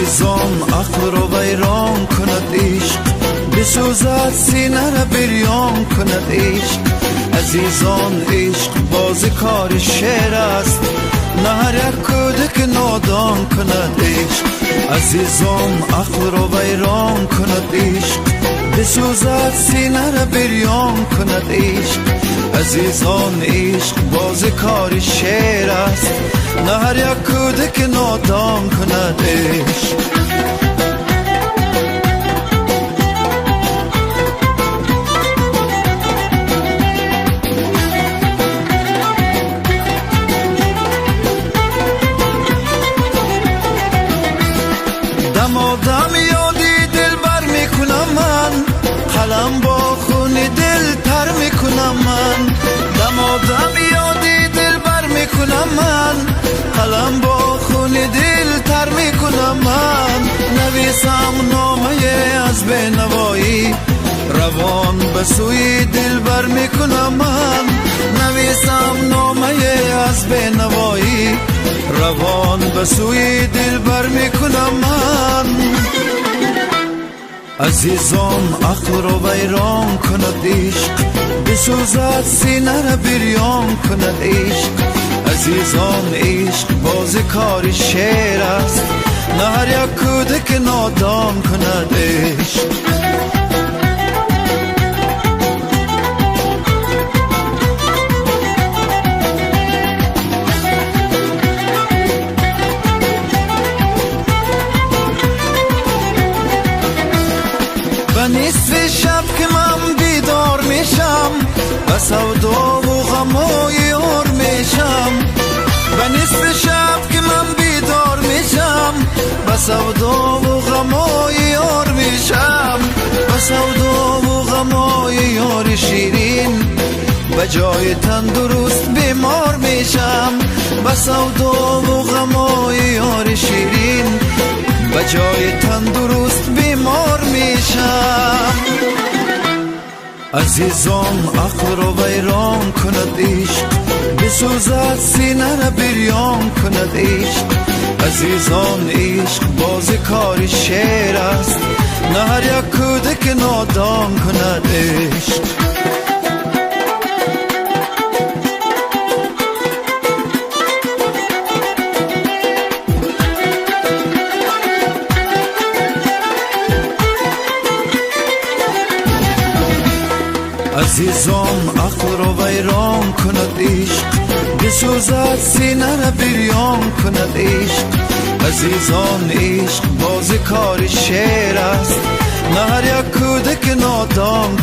عزیزان عقل رو ویران کند عشق، بسوزد سینه را بریان کند عشق. عزیزان عشق باز کار شعر است، نه هر یک کودک نادان کند عشق. عزیزان عقل رو ویران کند عشق، بسوزد سینه را بریان کند عشق. عزیزان عشق باز کار شعر است، نه هر یک کودک نادان کند عشق. دم یادی دل بر میکنم من، قلم با خون دل تر میکنم من. دم یادی دل بر میکنم من، قلم با خون دل تر میکنم من. نویسم نامه از بینوایی، روان به سوی دل بر میکنم من. نویسم نامه از بینوایی، روان به سوی دل بر میکنم من. عزیزان عقل رو ویران کند عشق، بسوزد سینه را بریان کند عشق. عزیزان عشق باز کار شعر است، نه هر یک کودک نادان کند عشق. به نصف شب که من بیدار میشم، به سودا و غم و یار میشم. به نصف شب که من بیدار میشم، به سودا و غم و یار میشم. به سودا و غم و یار شیرین، به جای تندرست بیمار میشم. به سودا و غم و یار شیرین، به جای تندرست بیمار میشم. عزیزان عقل رو ویران کند عشق، بسوزد سینه را بریان کند عشق. عزیزان عشق باز کار شعر است، نه هر یک کودک نادان کند عشق. عزیزان عقل رو ویران کند عشق، بسوزد سینه را بریان کند عشق. عزیزان عشق باز کار شعر است، نه هر یک کودک نادان